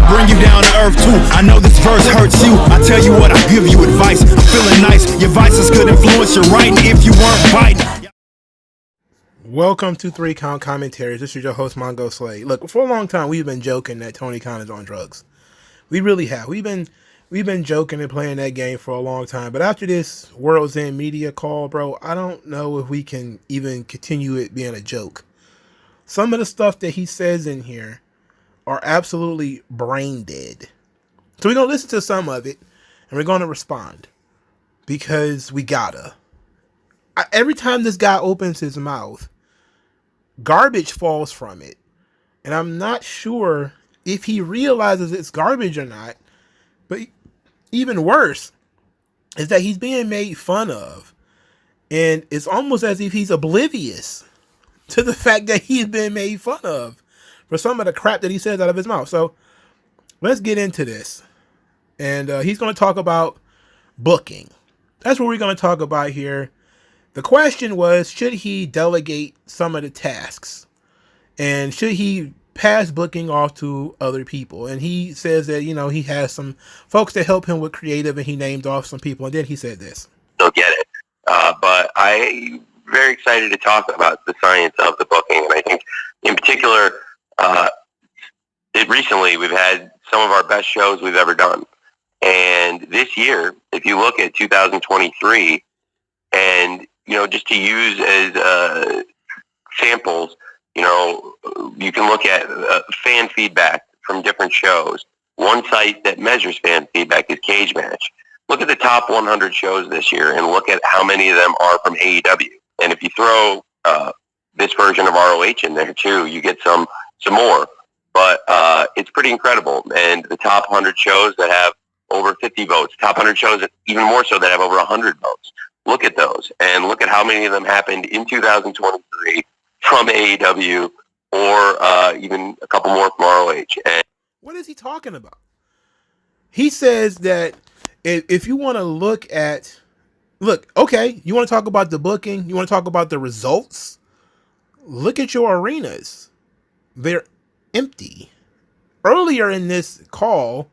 to bring you down to earth too. I know this verse hurts you. I tell you what, I give you advice. I'm feeling nice. Your vices could influence your writing if you weren't biting. Welcome to 3 Count Commentaries. This is your host, MagMongoSlade. Look, for a long time, we've been joking that Tony Khan is on drugs. We really have. We've been joking and playing that game for a long time. But after this World's End media call, bro, I don't know if we can even continue it being a joke. Some of the stuff that he says in here are absolutely brain dead. So we're going to listen to some of it, and we're going to respond. Because we gotta. Every time this guy opens his mouth, garbage falls from it. And I'm not sure if he realizes it's garbage or not. But even worse is that he's being made fun of. And it's almost as if he's oblivious to the fact that he's been made fun of for some of the crap that he says out of his mouth. So let's get into this. And he's going to talk about booking. That's what we're going to talk about here. The question was, should he delegate some of the tasks? And should he pass booking off to other people? And he says that, you know, he has some folks that help him with creative, and he named off some people. And then he said this. They'll get it. But I'm very excited to talk about the science of the booking. And I think in particular, recently we've had some of our best shows we've ever done. And this year, if you look at 2023, and, you know, just to use as samples, you know, you can look at fan feedback from different shows. One site that measures fan feedback is Cage Match. Look at the top 100 shows this year and look at how many of them are from AEW. And if you throw this version of ROH in there too, you get some more. But it's pretty incredible. And the top 100 shows that have over 50 votes, top 100 shows that even more so that have over 100 votes. Look at those and look at how many of them happened in 2023 from AEW or even a couple more from ROH. And what is he talking about? He says that if you want to look, okay, you want to talk about the booking, you want to talk about the results, look at your arenas. They're empty. Earlier in this call,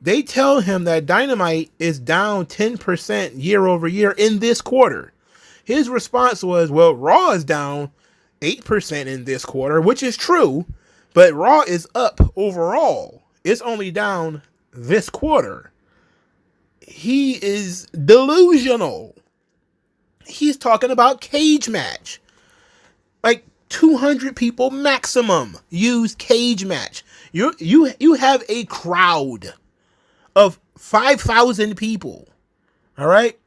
they tell him that Dynamite is down 10% year over year in this quarter. His response was, well, Raw is down 8% in this quarter, which is true, but Raw is up overall. It's only down this quarter. He is delusional. He's talking about Cage Match. Like 200 people maximum use Cage Match. You have a crowd of 5,000 people. All right?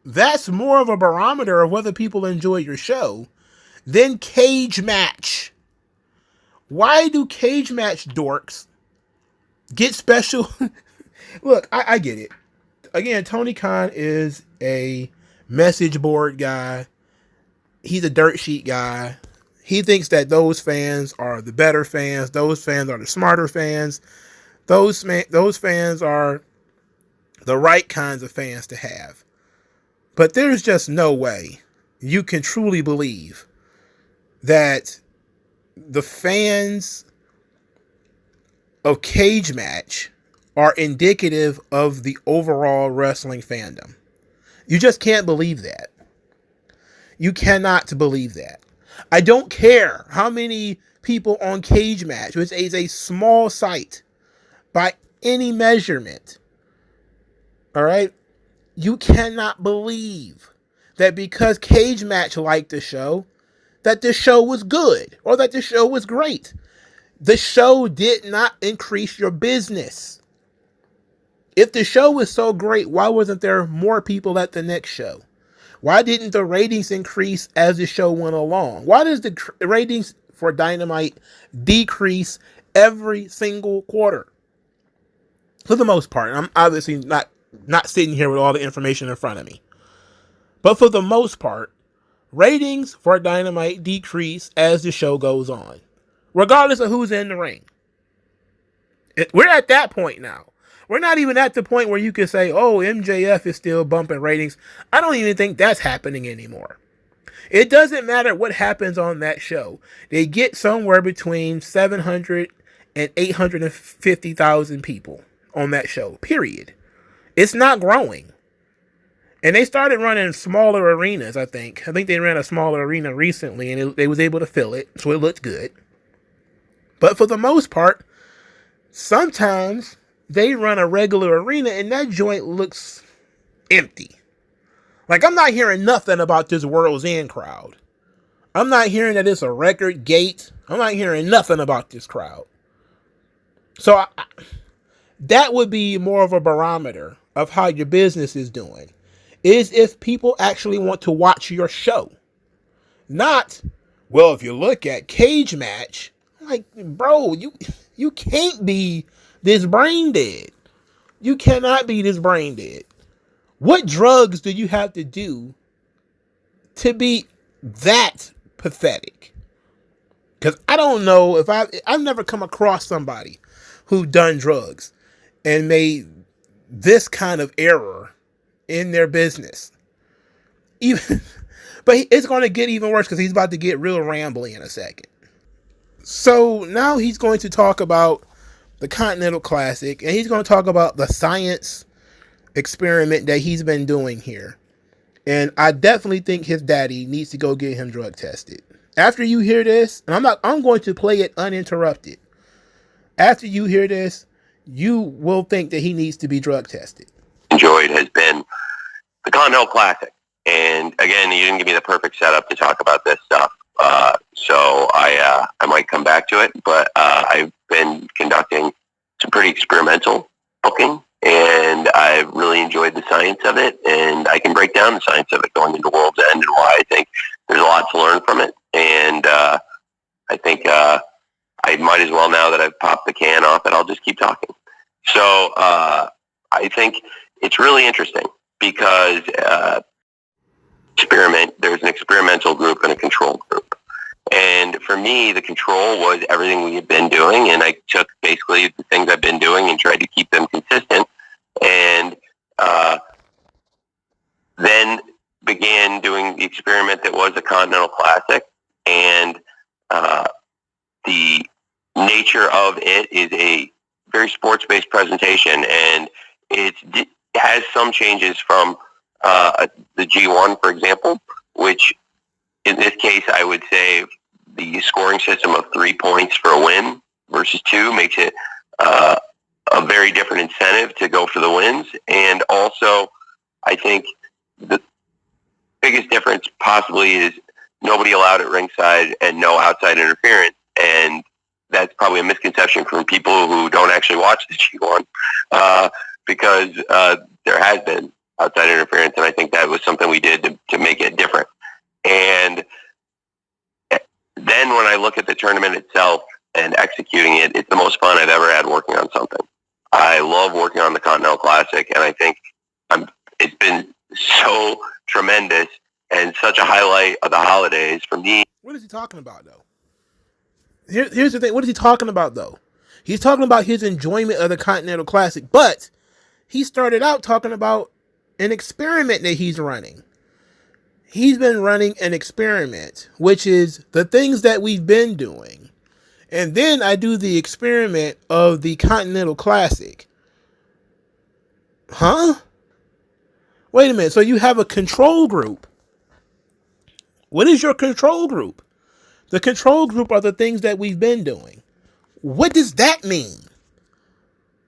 That's more of a barometer of whether people enjoy your show than Cage Match. Why do Cage Match dorks get special? Look, I get it. Again, Tony Khan is a message board guy. He's a dirt sheet guy. He thinks that those fans are the better fans. Those fans are the smarter fans. Those fans are the right kinds of fans to have. But there's just no way you can truly believe that the fans of Cage Match are indicative of the overall wrestling fandom. You just can't believe that. You cannot believe that. I don't care how many people on Cage Match, which is a small site by any measurement. All right? You cannot believe that because Cage Match liked the show, that the show was good or that the show was great. The show did not increase your business. If the show was so great, why wasn't there more people at the next show? Why didn't the ratings increase as the show went along? Why does the ratings for Dynamite decrease every single quarter? For the most part, I'm obviously not sitting here with all the information in front of me. But for the most part, ratings for Dynamite decrease as the show goes on, regardless of who's in the ring. We're at that point now. We're not even at the point where you can say, oh, MJF is still bumping ratings. I don't even think that's happening anymore. It doesn't matter what happens on that show. They get somewhere between 700 and 850,000 people on that show, period. It's not growing. And they started running smaller arenas, I think. I think they ran a smaller arena recently, and they was able to fill it, so it looked good. But for the most part, sometimes they run a regular arena, and that joint looks empty. Like, I'm not hearing nothing about this World's End crowd. I'm not hearing that it's a record gate. I'm not hearing nothing about this crowd. So that would be more of a barometer of how your business is doing. Is if people actually want to watch your show. Not, well, if you look at Cage Match, like, bro, you can't be this brain dead. You cannot be this brain dead. What drugs do you have to do to be that pathetic? Because I don't know if I've never come across somebody who done drugs and made this kind of error in their business. But it's going to get even worse because he's about to get real rambly in a second. So now he's going to talk about the Continental Classic, and he's going to talk about the science experiment that he's been doing here. And I definitely think his daddy needs to go get him drug tested. After you hear this, and I'm going to play it uninterrupted. After you hear this, you will think that he needs to be drug tested. Enjoyed has been the Continental Classic. And again, you didn't give me the perfect setup to talk about this stuff. So I might come back to it, but I've been conducting some pretty experimental booking, and I've really enjoyed the science of it, and I can break down the science of it going into World's End and why I think there's a lot to learn from it. And I think I might as well, now that I've popped the can off it, I'll just keep talking. So I think it's really interesting because there's an experimental group and a control group. And for me, the control was everything we had been doing, and I took basically the things I've been doing and tried to keep them consistent, and then began doing the experiment that was a Continental Classic. And the nature of it is a very sports-based presentation, and it has some changes from the G1, for example, which in this case I would say the scoring system of 3 points for a win versus 2 makes it a very different incentive to go for the wins. And also, I think the biggest difference possibly is nobody allowed at ringside and no outside interference. And that's probably a misconception from people who don't actually watch the G1 because there has been outside interference, and I think that was something we did to make it different. And then when I look at the tournament itself and executing it, it's the most fun I've ever had working on something. I love working on the Continental Classic, and I think it's been so tremendous and such a highlight of the holidays for me. What is he talking about, though? Here's the thing. What is he talking about, though? He's talking about his enjoyment of the Continental Classic, but he started out talking about an experiment that he's running. He's been running an experiment, which is the things that we've been doing. And then I do the experiment of the Continental Classic. Huh? Wait a minute. So you have a control group. What is your control group? The control group are the things that we've been doing. What does that mean?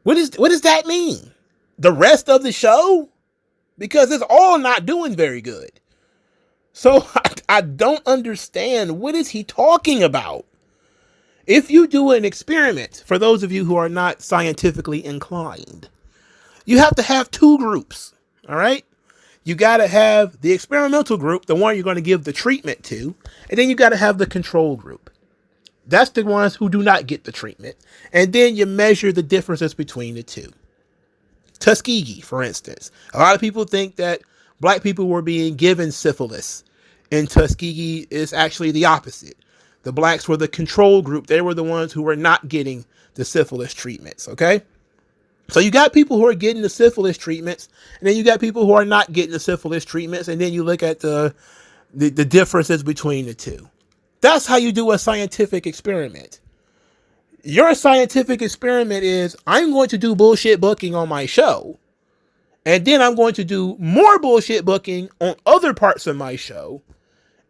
What does that mean? The rest of the show? Because it's all not doing very good. So I don't understand. What is he talking about? If you do an experiment, for those of you who are not scientifically inclined, you have to have 2 groups. All right? You got to have the experimental group, the one you're going to give the treatment to, and then you got to have the control group. That's the ones who do not get the treatment. And then you measure the differences between the two. Tuskegee, for instance. A lot of people think that black people were being given syphilis. In Tuskegee, it's actually the opposite. The blacks were the control group. They were the ones who were not getting the syphilis treatments, okay? So you got people who are getting the syphilis treatments, and then you got people who are not getting the syphilis treatments, and then you look at the differences between the two. That's how you do a scientific experiment. Your scientific experiment is, I'm going to do bullshit booking on my show, and then I'm going to do more bullshit booking on other parts of my show,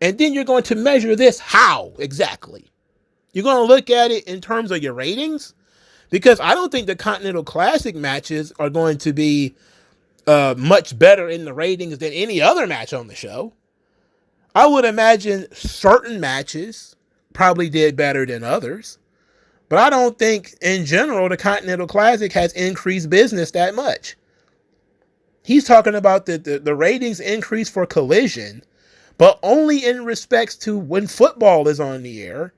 and then you're going to measure this how exactly? You're going to look at it in terms of your ratings? Because I don't think the Continental Classic matches are going to be much better in the ratings than any other match on the show. I would imagine certain matches probably did better than others, but I don't think in general the Continental Classic has increased business that much. He's talking about the ratings increase for Collision, but only in respects to when football is on the air.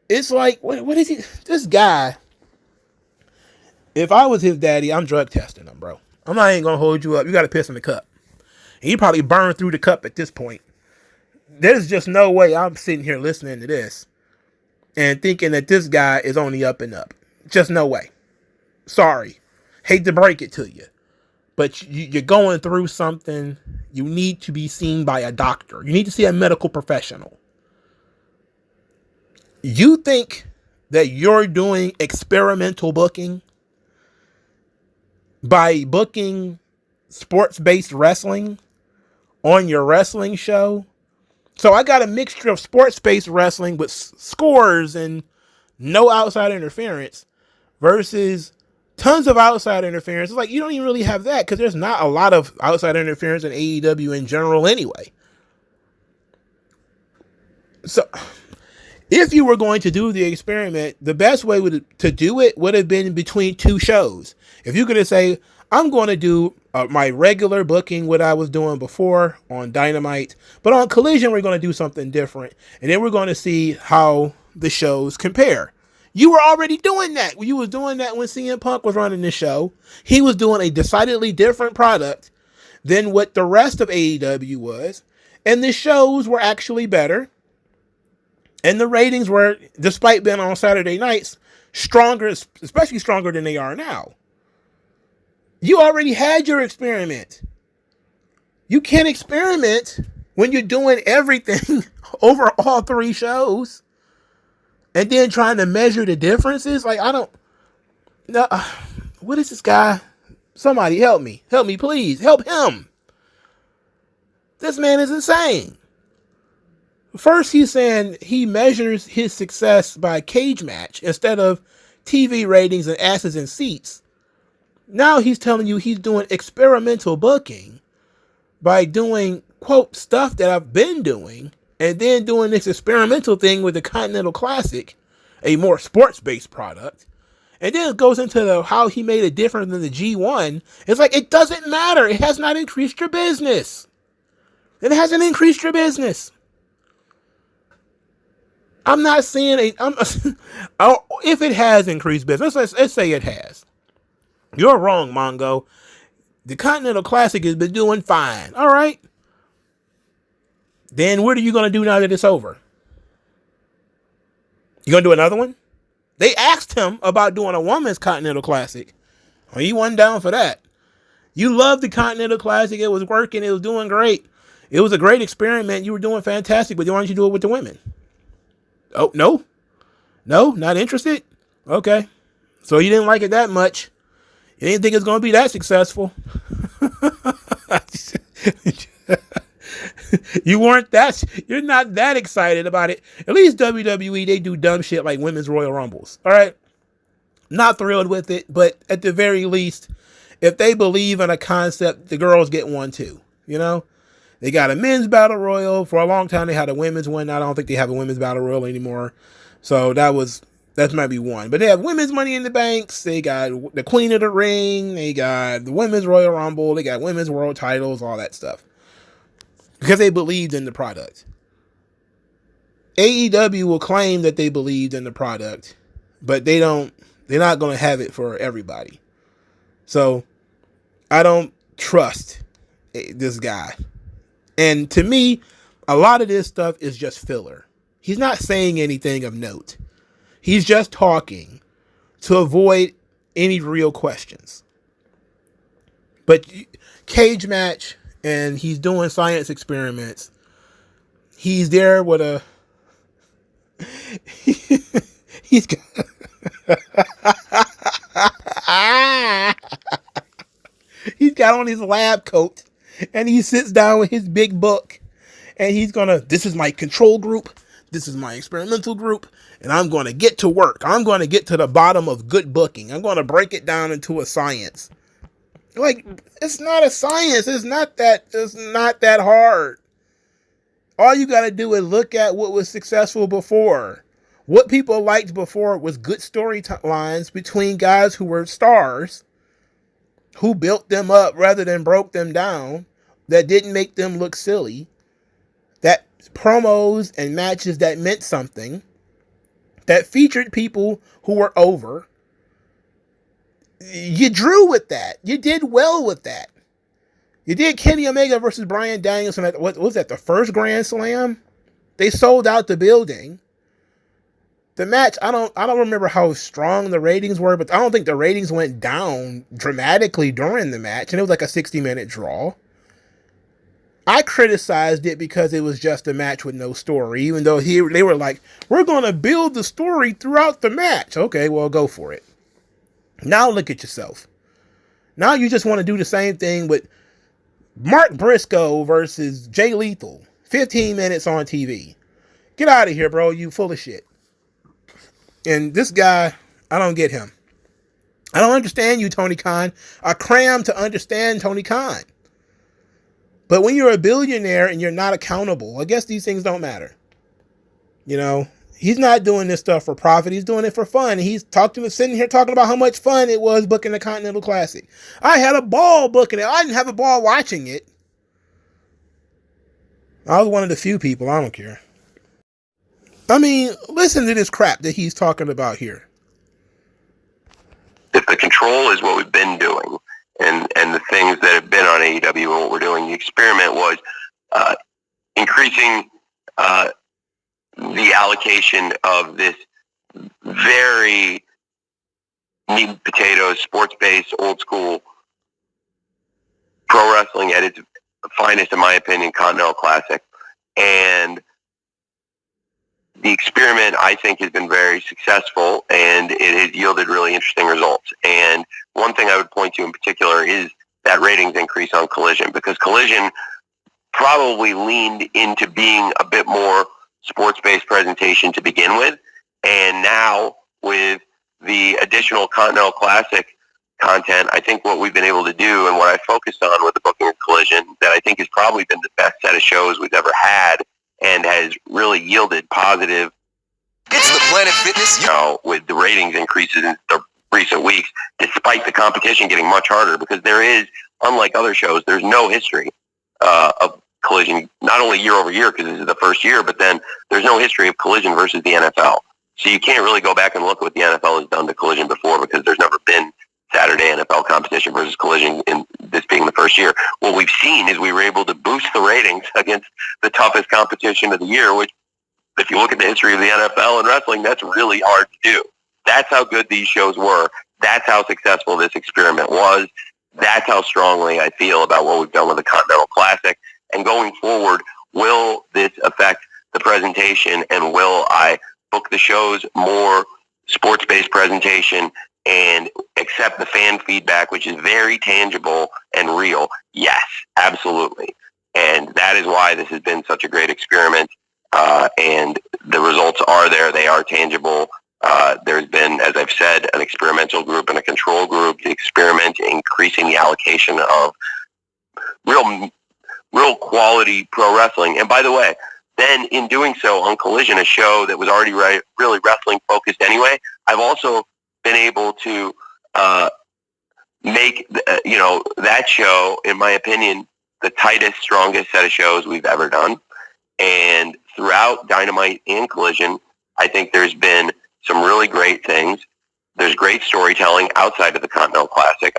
It's like, what is he? This guy, if I was his daddy, I'm drug testing him, bro. I'm not even going to hold you up. You got to piss in the cup. And he probably burned through the cup at this point. There's just no way I'm sitting here listening to this and thinking that this guy is on the up and up. Just no way. Sorry. Hate to break it to you. But you're going through something. You need to be seen by a doctor. You need to see a medical professional. You think that you're doing experimental booking by booking sports-based wrestling on your wrestling show? So I got a mixture of sports-based wrestling with scores and no outside interference versus tons of outside interference. It's like, you don't even really have that because there's not a lot of outside interference in AEW in general anyway. So if you were going to do the experiment, the best way to do it would have been between two shows. If you could say, I'm going to do my regular booking, what I was doing before on Dynamite, but on Collision, we're going to do something different. And then we're going to see how the shows compare. You were already doing that. You was doing that when CM Punk was running the show. He was doing a decidedly different product than what the rest of AEW was. And the shows were actually better. And the ratings were, despite being on Saturday nights, stronger, especially stronger than they are now. You already had your experiment. You can't experiment when you're doing everything over all three shows and then trying to measure the differences. Like, I don't know. What is this guy? Somebody help me. Help me, please. Help him. This man is insane. First, he's saying he measures his success by cage match instead of TV ratings and asses in seats. Now he's telling you he's doing experimental booking by doing, quote, stuff that I've been doing, and then doing this experimental thing with the Continental Classic, a more sports-based product. And then it goes into how he made it different than the G1. It's like, it doesn't matter. It has not increased your business. It hasn't increased your business. I'm not saying if it has increased business, let's say it has. You're wrong, Mongo. The Continental Classic has been doing fine. All right. Then what are you going to do now that it's over? You going to do another one? They asked him about doing a women's Continental Classic. Well, he wasn't down for that. You loved the Continental Classic. It was working. It was doing great. It was a great experiment. You were doing fantastic, but why don't you do it with the women? Oh, no? No? Not interested? Okay. So you didn't like it that much. You didn't think it's going to be that successful. You're not that excited about it. At least WWE, they do dumb shit like women's Royal Rumbles. All right. Not thrilled with it, but at the very least, if they believe in a concept, the girls get one too. You know, they got a men's battle royal. For a long time, they had a women's one. I don't think they have a women's battle royal anymore. So that might be one. But they have women's Money in the Banks. They got the Queen of the Ring. They got the women's Royal Rumble. They got women's world titles, all that stuff. Because they believed in the product. AEW will claim that they believed in the product, but they're not going to have it for everybody. So I don't trust this guy. And to me, a lot of this stuff is just filler. He's not saying anything of note. He's just talking to avoid any real questions. But cage match, and he's doing science experiments. He's there with he's got He's got on his lab coat and he sits down with his big book and he's gonna, this is my control group, this is my experimental group, and I'm gonna get to work. I'm gonna get to the bottom of good booking. I'm gonna break it down into a science. Like, it's not a science. It's not that hard. All you gotta do is look at what was successful before. What people liked before was good storylines between guys who were stars, who built them up rather than broke them down, that didn't make them look silly, that promos and matches that meant something, that featured people who were over. You drew with that. You did well with that. You did Kenny Omega versus Bryan Danielson at, what was that, the first Grand Slam? They sold out the building. The match, I don't remember how strong the ratings were, but I don't think the ratings went down dramatically during the match, and it was like a 60-minute draw. I criticized it because it was just a match with no story, even though they were like, we're going to build the story throughout the match. Okay, well, go for it. Now look at yourself. Now you just want to do the same thing with Mark Briscoe versus Jay Lethal. 15 minutes on TV. Get out of here, bro. You full of shit. And this guy, I don't get him. I don't understand you, Tony Khan. I cram to understand Tony Khan. But when you're a billionaire and you're not accountable, I guess these things don't matter. You know, he's not doing this stuff for profit. He's doing it for fun. He's sitting here talking about how much fun it was booking the Continental Classic. I had a ball booking it. I didn't have a ball watching it. I was one of the few people. I don't care. I mean, listen to this crap that he's talking about here. If the control is what we've been doing, and the things that have been on AEW and what we're doing, the experiment was increasing the allocation of this very meat and potatoes, sports-based, old-school pro wrestling at its finest, in my opinion, Continental Classic. And the experiment, I think, has been very successful, and it has yielded really interesting results. And one thing I would point to in particular is that ratings increase on Collision, because Collision probably leaned into being a bit more sports-based presentation to begin with. And now, with the additional Continental Classic content, I think what we've been able to do and what I focused on with the booking of Collision, that I think has probably been the best set of shows we've ever had, and has really yielded positive. It's the Planet Fitness. You know, with the ratings increases in the recent weeks, despite the competition getting much harder, because there is, unlike other shows, there's no history of Collision, not only year over year, because this is the first year, but then there's no history of Collision versus the NFL. So you can't really go back and look at what the NFL has done to Collision before, because there's never been Saturday NFL competition versus Collision in this being the first year. What we've seen is we were able to boost the ratings against the toughest competition of the year, which, if you look at the history of the NFL and wrestling, that's really hard to do. That's how good these shows were. That's how successful this experiment was. That's how strongly I feel about what we've done with the Continental Classic. And going forward, will this affect the presentation, and will I book the shows more sports-based presentation and accept the fan feedback, which is very tangible and real? Yes, absolutely. And that is why this has been such a great experiment. And the results are there. They are tangible. There's been, as I've said, an experimental group and a control group to experiment, increasing the allocation of real quality pro wrestling. And by the way, then in doing so on Collision, a show that was already really wrestling focused anyway, I've also been able to make that show, in my opinion, the tightest, strongest set of shows we've ever done. And throughout Dynamite and Collision, I think there's been some really great things. There's great storytelling outside of the Continental Classic.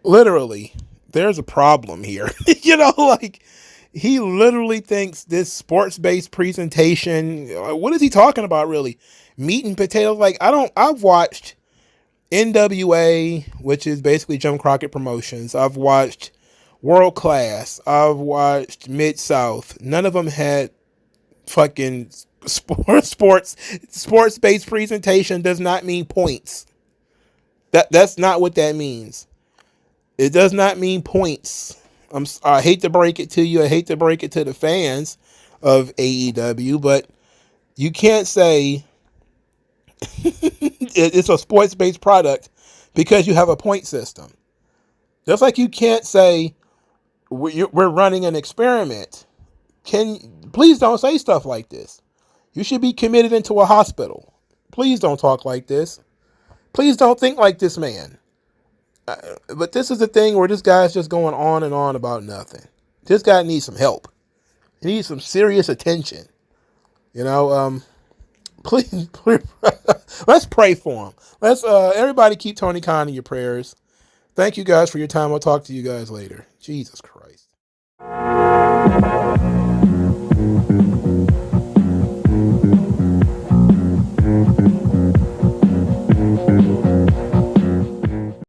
Literally, there's a problem here. Like, he literally thinks this sports-based presentation, what is he talking about, really? Meat and potatoes? Like, I've watched NWA, which is basically Jim Crockett Promotions. I've watched World Class. I've watched Mid-South. None of them had fucking Sports-based presentation does not mean points. That's not what that means. It does not mean points. I hate to break it to you. I hate to break it to the fans of AEW, but you can't say it's a sports-based product because you have a point system. Just like you can't say we're running an experiment. Please don't say stuff like this. You should be committed into a hospital. Please don't talk like this. Please don't think like this man. But this is the thing where this guy's just going on and on about nothing. This guy needs some help. He needs some serious attention. Please, let's pray for him. Let's everybody keep Tony Khan in your prayers. Thank you guys for your time. I'll talk to you guys later. Jesus Christ.